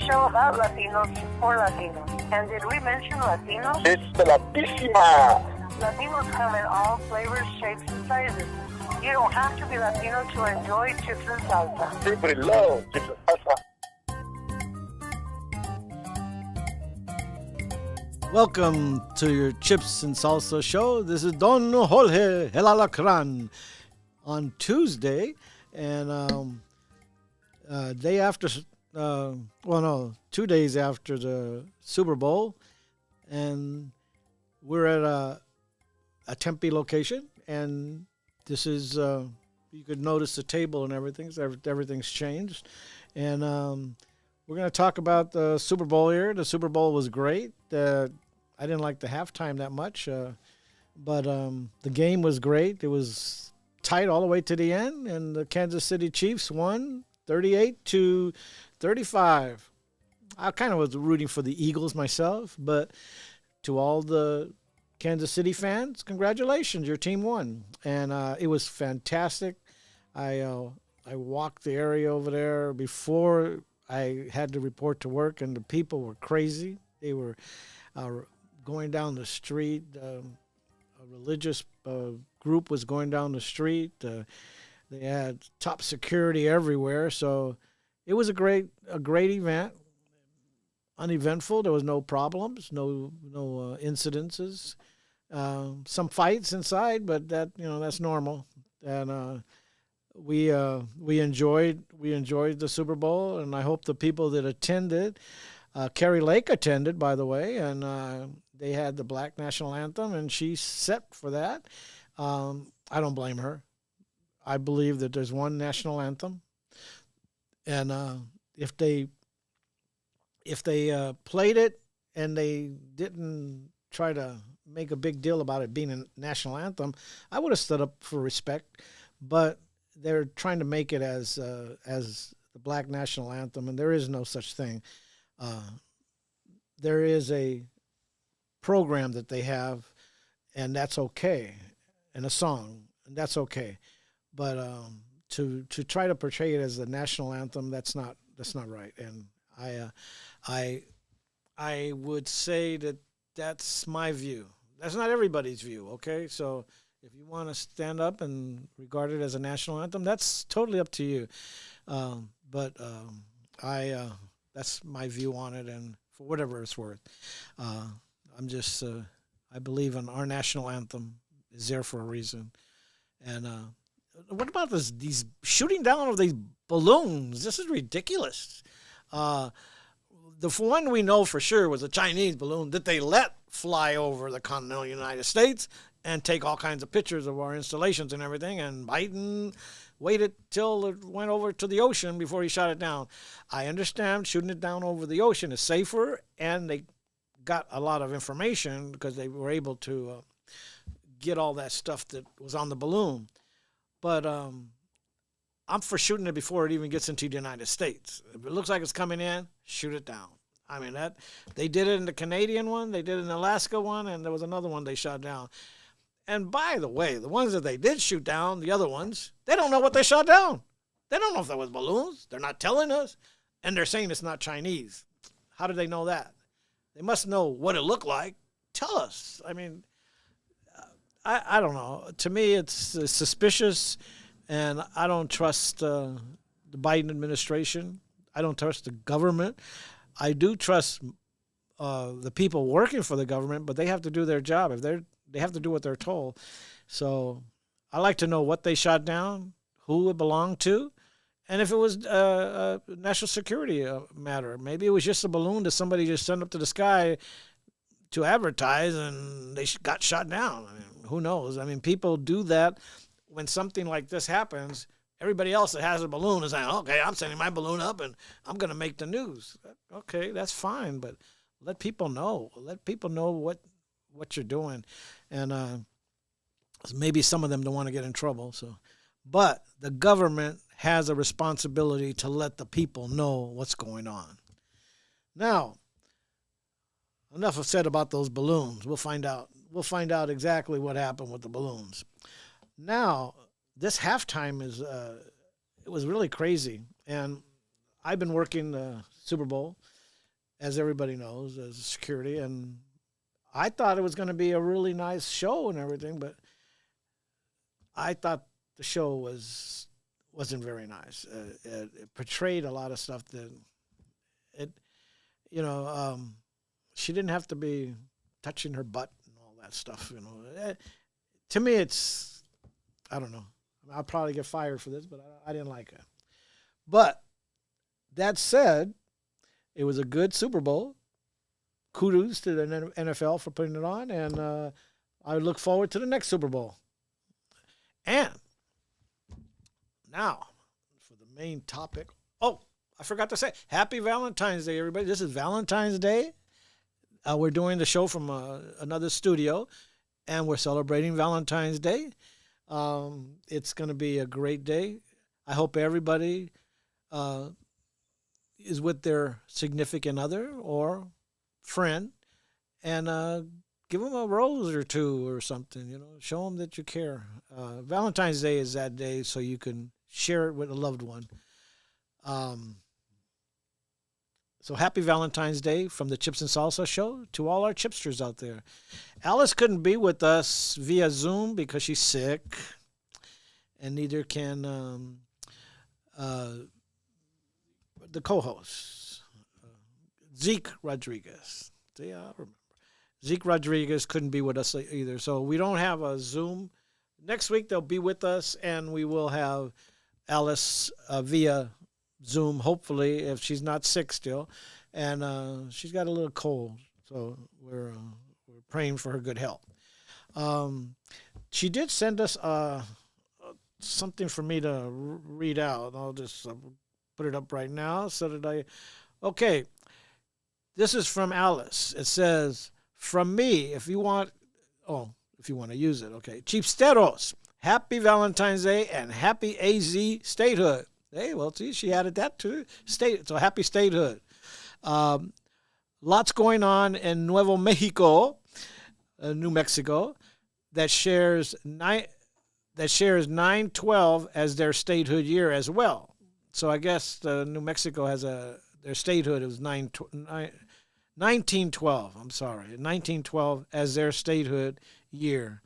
show about Latinos for Latinos. And did we mention Latinos? It's the Latísima. Latinos come in all flavors, shapes, and sizes. You don't have to be Latino to enjoy chips and salsa. Everybody loves chips and salsa. Welcome to your Chips and Salsa show. This is Don Jorge El Alacran on Tuesday, and day after, 2 days after the Super Bowl, and we're at a Tempe location, and this is, you could notice the table and everything, so everything's changed, and we're going to talk about the Super Bowl here. The Super Bowl was great. I didn't like the halftime that much, but the game was great. It was tight all the way to the end, and the Kansas City Chiefs won 38-35. I kind of was rooting for the Eagles myself, but to all the Kansas City fans, congratulations, your team won. And it was fantastic. I walked the area over there before I had to report to work, and the people were crazy. They were going down the street. A religious group was going down the street. They had top security everywhere. So it was a great event. Uneventful. There was no problems, no incidences. Some fights inside, but that's normal. And we enjoyed the Super Bowl, and I hope the people that attended. Carrie Lake attended, by the way, and they had the Black National Anthem, and she set for that. I don't blame her. I believe that there's one national anthem, and if they played it and they didn't try to make a big deal about it being a national anthem, I would have stood up for respect. But they're trying to make it as the Black National Anthem, and there is no such thing. There is a program that they have, and that's okay, and a song, and that's okay. But to try to portray it as the national anthem, that's not right. And I would say that that's my view. That's not everybody's view. Okay, so if you want to stand up and regard it as a national anthem, that's totally up to you. But that's my view on it, and for whatever it's worth, I believe in our national anthem is there for a reason. And what about these shooting down of these balloons? This is ridiculous. The one we know for sure was a Chinese balloon that they let fly over the continental United States and take all kinds of pictures of our installations and everything, and Biden waited till it went over to the ocean before he shot it down. I understand shooting it down over the ocean is safer, and they got a lot of information because they were able to get all that stuff that was on the balloon. But I'm for shooting it before it even gets into the United States. If it looks like it's coming in, shoot it down. I mean, that they did it in the Canadian one, they did it in the Alaska one, and there was another one they shot down. And by the way, the ones that they did shoot down, the other ones, they don't know what they shot down. They don't know if that was balloons. They're not telling us. And they're saying it's not Chinese. How did they know that? They must know what it looked like. Tell us. I mean, I don't know. To me, it's suspicious, and I don't trust the Biden administration. I don't trust the government. I do trust the people working for the government, but they have to do their job. They have to do what they're told. So I like to know what they shot down, who it belonged to, and if it was a national security matter. Maybe it was just a balloon that somebody just sent up to the sky to advertise, and they got shot down. I mean, who knows? I mean, people do that when something like this happens. Everybody else that has a balloon is saying, okay, I'm sending my balloon up, and I'm going to make the news. Okay, that's fine, but let people know. Let people know what you're doing. And maybe some of them don't want to get in trouble. But the government has a responsibility to let the people know what's going on. Now, enough said about those balloons. We'll find out. We'll find out exactly what happened with the balloons. Now, this halftime it was really crazy. And I've been working the Super Bowl, as everybody knows, as security. And I thought it was going to be a really nice show and everything, but I thought the show wasn't very nice. It portrayed a lot of stuff that it, you know, she didn't have to be touching her butt and all that stuff. To me, it's, I don't know. I'll probably get fired for this, but I didn't like it. But that said, it was a good Super Bowl. Kudos to the NFL for putting it on, and I look forward to the next Super Bowl. And now, for the main topic. Oh, I forgot to say, Happy Valentine's Day, everybody. This is Valentine's Day. We're doing the show from another studio, and we're celebrating Valentine's Day. It's going to be a great day. I hope everybody is with their significant other or friend, and give them a rose or two or something. Show them that you care. Valentine's Day is that day, so you can share it with a loved one. So happy Valentine's Day from the Chips and Salsa Show to all our chipsters out there. Alice couldn't be with us via Zoom because she's sick, and neither can the co-host, Zeke Rodriguez. See, I remember. Zeke Rodriguez couldn't be with us either, so we don't have a Zoom. Next week they'll be with us, and we will have Alice via Zoom, hopefully, if she's not sick still. And she's got a little cold, so we're praying for her good health. She did send us something for me to read out. I'll just put it up right now so that okay, this is from Alice. It says, from me, if you want to use it, okay. Chipsteros, happy Valentine's Day and happy AZ statehood. Hey, well, see, she added that too. So happy statehood. Lots going on in Nuevo Mexico, New Mexico, that shares 9/12 as their statehood year as well. So I guess New Mexico has their statehood is 1912. I'm sorry, 1912 as their statehood year.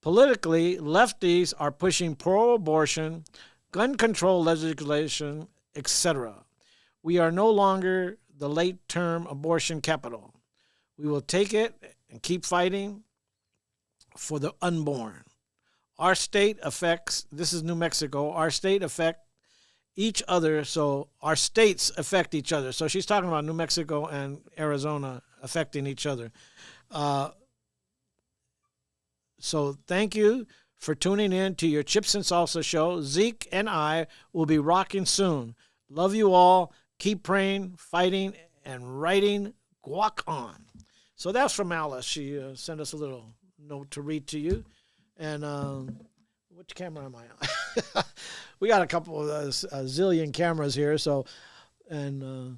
Politically, lefties are pushing pro-abortion, gun control legislation, etc. We are no longer the late-term abortion capital. We will take it and keep fighting for the unborn. Our state affects, this is New Mexico, our state affect each other, so our states affect each other. So she's talking about New Mexico and Arizona affecting each other. So thank you for tuning in to your Chips and Salsa show. Zeke and I will be rocking soon. Love you all. Keep praying, fighting, and writing. Guac on. So that's from Alice. She sent us a little note to read to you. And which camera am I on? We got a couple of a zillion cameras here. So, and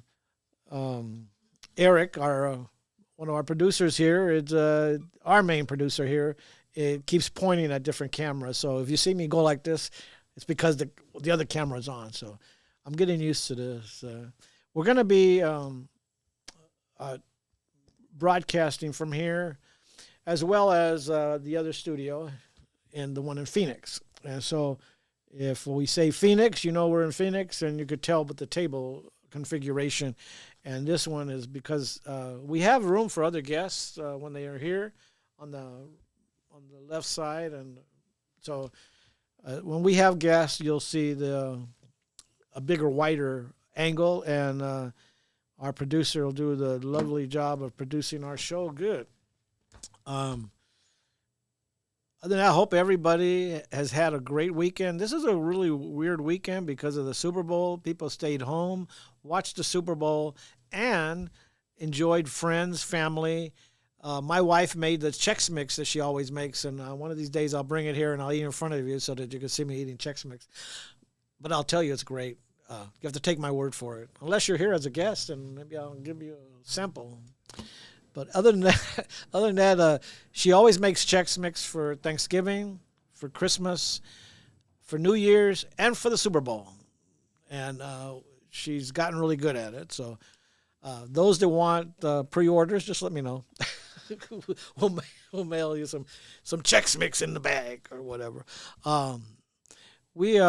Eric, one of our producers here, is our main producer here. It keeps pointing at different cameras. So if you see me go like this, it's because the other camera's on. So I'm getting used to this. We're going to be broadcasting from here, as well as the other studio and the one in Phoenix. And so if we say Phoenix, we're in Phoenix, and you could tell with the table configuration. And this one is because we have room for other guests when they are here on the left side. And so when we have guests, you'll see a bigger, wider angle, and our producer will do the lovely job of producing our show good. Other than that, I hope everybody has had a great weekend. This is a really weird weekend because of the Super Bowl. People stayed home, watched the Super Bowl, and enjoyed friends, family. My wife made the Chex Mix that she always makes, and one of these days I'll bring it here and I'll eat in front of you so that you can see me eating Chex Mix. But I'll tell you, it's great. You have to take my word for it. Unless you're here as a guest, and maybe I'll give you a sample. But other than that, she always makes Chex Mix for Thanksgiving, for Christmas, for New Year's, and for the Super Bowl. And she's gotten really good at it. So Those that want pre-orders, just let me know. we'll, we'll mail you some Chex Mix in the bag or whatever. Um, we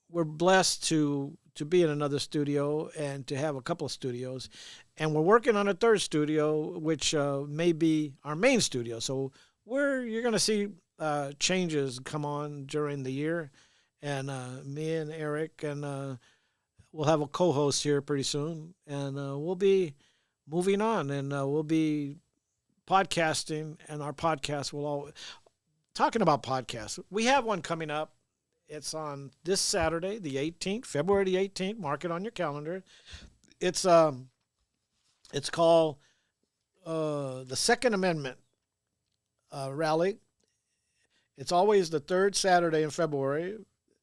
we're blessed to be in another studio and to have a couple of studios, and we're working on a third studio, which may be our main studio. So you're going to see changes come on during the year, and me and Eric and we'll have a co-host here pretty soon, and we'll be moving on, and we'll be podcasting, and our podcast will all talking about podcasts. We have one coming up. It's on this Saturday, the 18th, February the 18th. Mark it on your calendar. It's called the Second Amendment rally. It's always the third Saturday in February.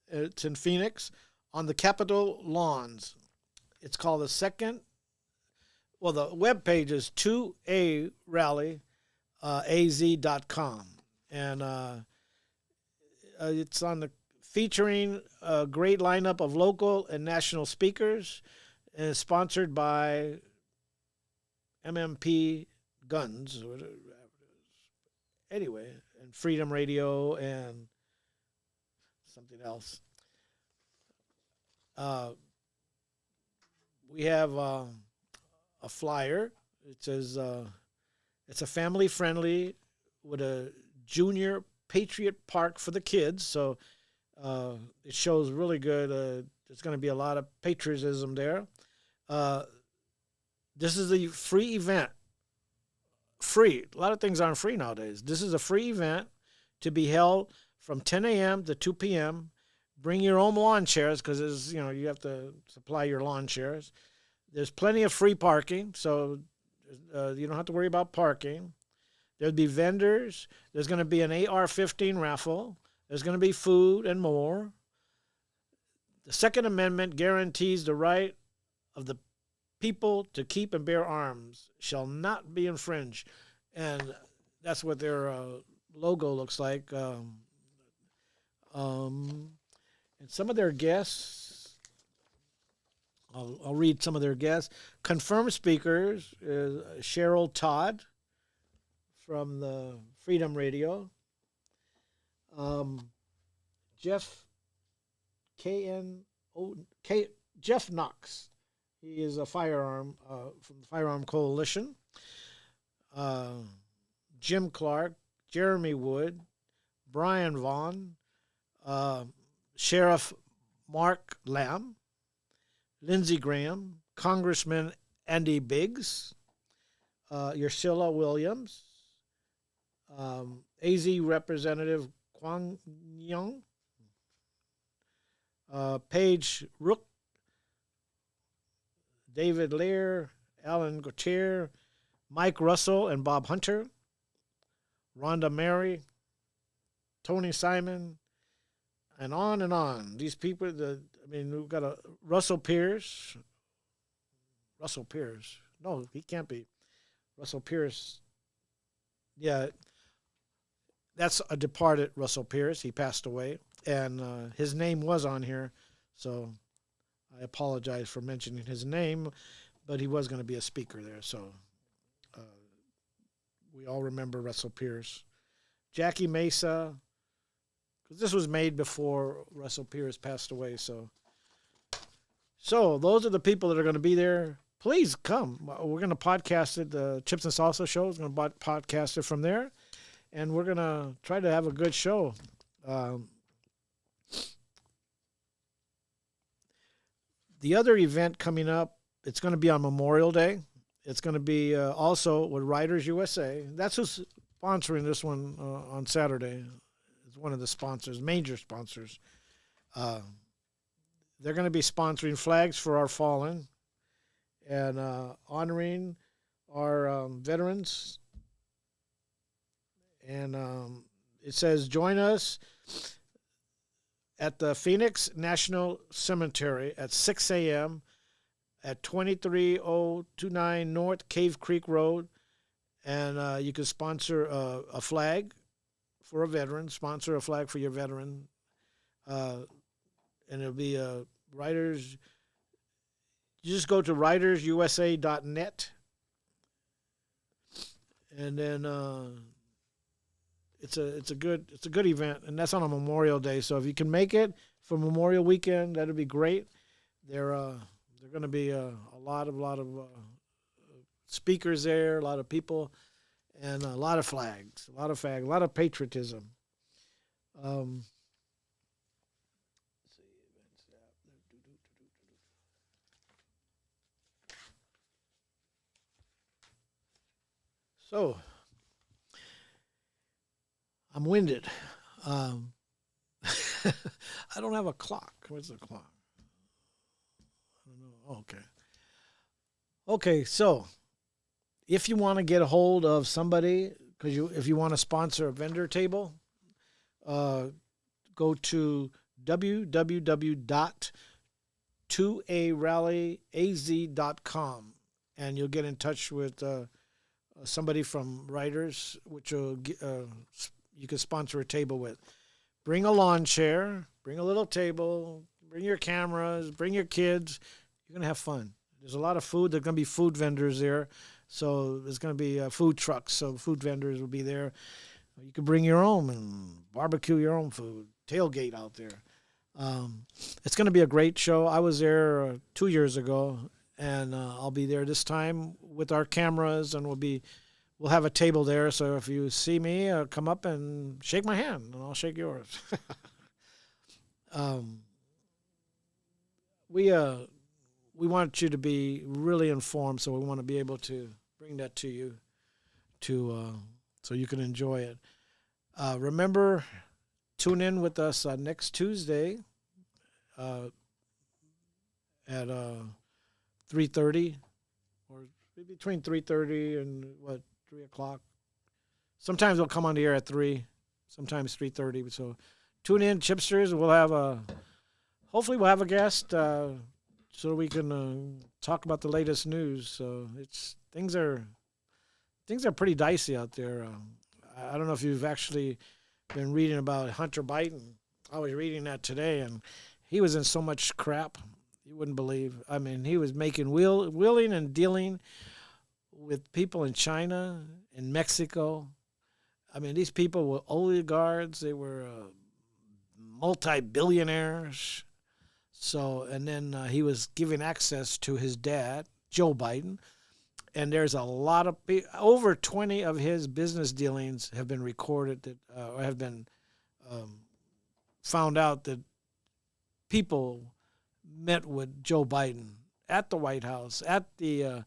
It's in Phoenix on the Capitol lawns. It's called the Second. Well, the webpage is 2arally.az.com. And it's on the featuring a great lineup of local and national speakers, and it's sponsored by MMP Guns. Anyway, and Freedom Radio and something else. We have a flyer. It says it's a family friendly with a junior Patriot Park for the kids. So it shows really good. There's going to be a lot of patriotism there. This is a free event. Free. A lot of things aren't free nowadays. This is a free event to be held from 10 a.m. to 2 p.m. Bring your own lawn chairs because you have to supply your lawn chairs. There's plenty of free parking, so you don't have to worry about parking. There'll be vendors. There's going to be an AR-15 raffle. There's going to be food and more. The Second Amendment guarantees the right of the people to keep and bear arms shall not be infringed. And that's what their logo looks like. And some of their guests, I'll read some of their guests. Confirmed speakers is Cheryl Todd from the Freedom Radio. Jeff Jeff Knox. He is a firearm from the Firearm Coalition. Jim Clark, Jeremy Wood, Brian Vaughn, Sheriff Mark Lamb, Lindsey Graham, Congressman Andy Biggs, Ursula Williams, AZ Representative Kwang Young, Paige Rook, David Lear, Alan Gautier, Mike Russell and Bob Hunter, Rhonda Mary, Tony Simon, and on and on. These people, we've got a Russell Pierce. No, he can't be. Russell Pierce. Yeah, that's a departed Russell Pierce. He passed away, and his name was on here, so I apologize for mentioning his name, but he was going to be a speaker there, so we all remember Russell Pierce. Jackie Mesa, because this was made before Russell Pierce passed away, so those are the people that are going to be there. Please come. We're going to podcast it. The Chips and Salsa show is going to podcast it from there, and we're going to try to have a good show. The other event coming up, it's going to be on Memorial Day. It's going to be also with Riders USA. That's who's sponsoring this one on Saturday. It's one of the sponsors, major sponsors. They're going to be sponsoring Flags for Our Fallen and honoring our veterans. And it says, join us at the Phoenix National Cemetery at 6 a.m. at 23029 North Cave Creek Road. And you can sponsor a flag for a veteran, sponsor a flag for your veteran. And it'll be Riders You just go to writersusa.net, and then it's a good event, and that's on a Memorial Day. So if you can make it for Memorial Weekend, that'd be great. There going to be a lot of speakers there, a lot of people, and a lot of flags, a lot of patriotism. So I'm winded. I don't have a clock. Where's the clock? I don't know. Okay. Okay, so if you want to get a hold of somebody, if you want to sponsor a vendor table, go to www.2arallyaz.com, and you'll get in touch with somebody from Writers, which will you can sponsor a table with. Bring a lawn chair, bring a little table, bring your cameras, bring your kids. You're going to have fun. There's a lot of food. There's going to be food vendors there. So there's going to be food trucks. So food vendors will be there. You can bring your own and barbecue your own food. Tailgate out there. It's going to be a great show. I was there 2 years ago, and I'll be there this time with our cameras, and we'll have a table there. So if you see me, come up and shake my hand, and I'll shake yours. We want you to be really informed, so we want to be able to bring that to you, so you can enjoy it. Remember, tune in with us next Tuesday at 3:30, or between 3:30 and 3 o'clock. Sometimes we'll come on the air at 3, sometimes 3:30. So tune in, Chipsters. Hopefully we'll have a guest so we can talk about the latest news. So things are pretty dicey out there. I don't know if you've actually been reading about Hunter Biden. I was reading that today, and he was in so much crap you wouldn't believe. I mean, he was making wheeling and dealing with people in China, in Mexico. I mean, these people were oligarchs. They were multi-billionaires. So, and then he was giving access to his dad, Joe Biden. And there's a lot of over 20 of his business dealings have been recorded or have been found out that people met with Joe Biden at the White House, at the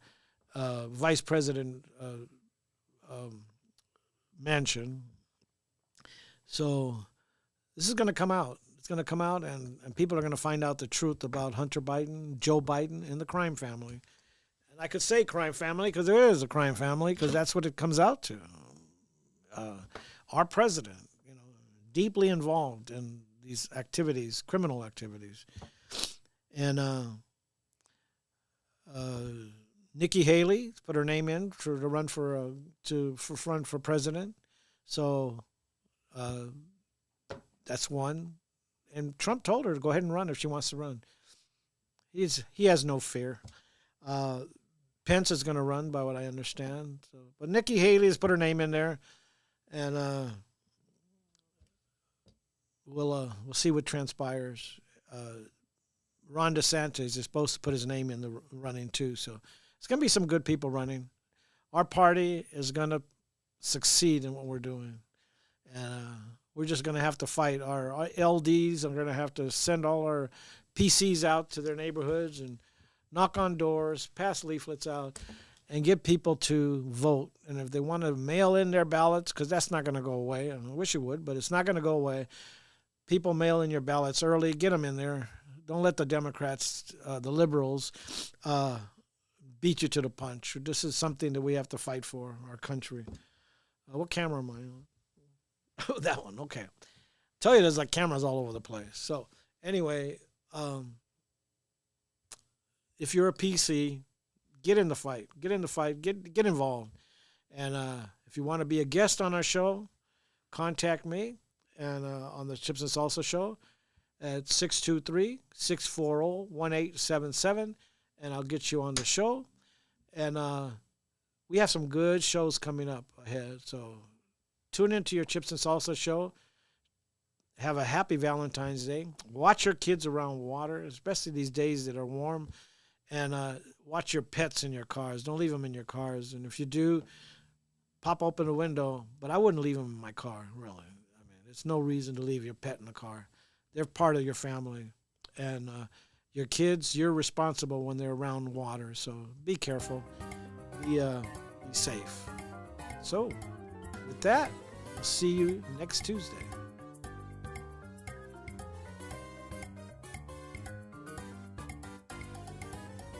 vice president mansion. So this is going to come out. It's going to come out, and people are going to find out the truth about Hunter Biden, Joe Biden, and the crime family. And I could say crime family because there is a crime family, because that's what it comes out to. Our president, deeply involved in these activities, criminal activities. And Nikki Haley put her name in to run for president. So that's one. And Trump told her to go ahead and run if she wants to run. He has no fear. Pence is going to run, by what I understand. So, but Nikki Haley has put her name in there, and we'll see what transpires. Ron DeSantis is supposed to put his name in the running too, so it's going to be some good people running. Our party is going to succeed in what we're doing, and we're just going to have to fight. Our LDs are going to have to send all our PCs out to their neighborhoods and knock on doors, pass leaflets out, and get people to vote. And if they want to mail in their ballots, because that's not going to go away. I wish it would, but it's not going to go away. People mail in your ballots early. Get them in there. Don't let the Democrats, the liberals, beat you to the punch. This is something that we have to fight for, our country. What camera am I on? Oh, that one. Okay. Tell you, there's like cameras all over the place. So anyway, if you're a PC, get in the fight. Get in the fight. Get involved. And if you want to be a guest on our show, contact me and on the Chips and Salsa show at 623-640-1877. and I'll get you on the show. And we have some good shows coming up ahead. So tune into your Chips and Salsa show. Have a happy Valentine's Day. Watch your kids around water, especially these days that are warm. And watch your pets in your cars. Don't leave them in your cars. And if you do, pop open the window. But I wouldn't leave them in my car, really. I mean, there's no reason to leave your pet in the car. They're part of your family. And your kids, you're responsible when they're around water. So be careful. Be safe. So with that, I'll see you next Tuesday.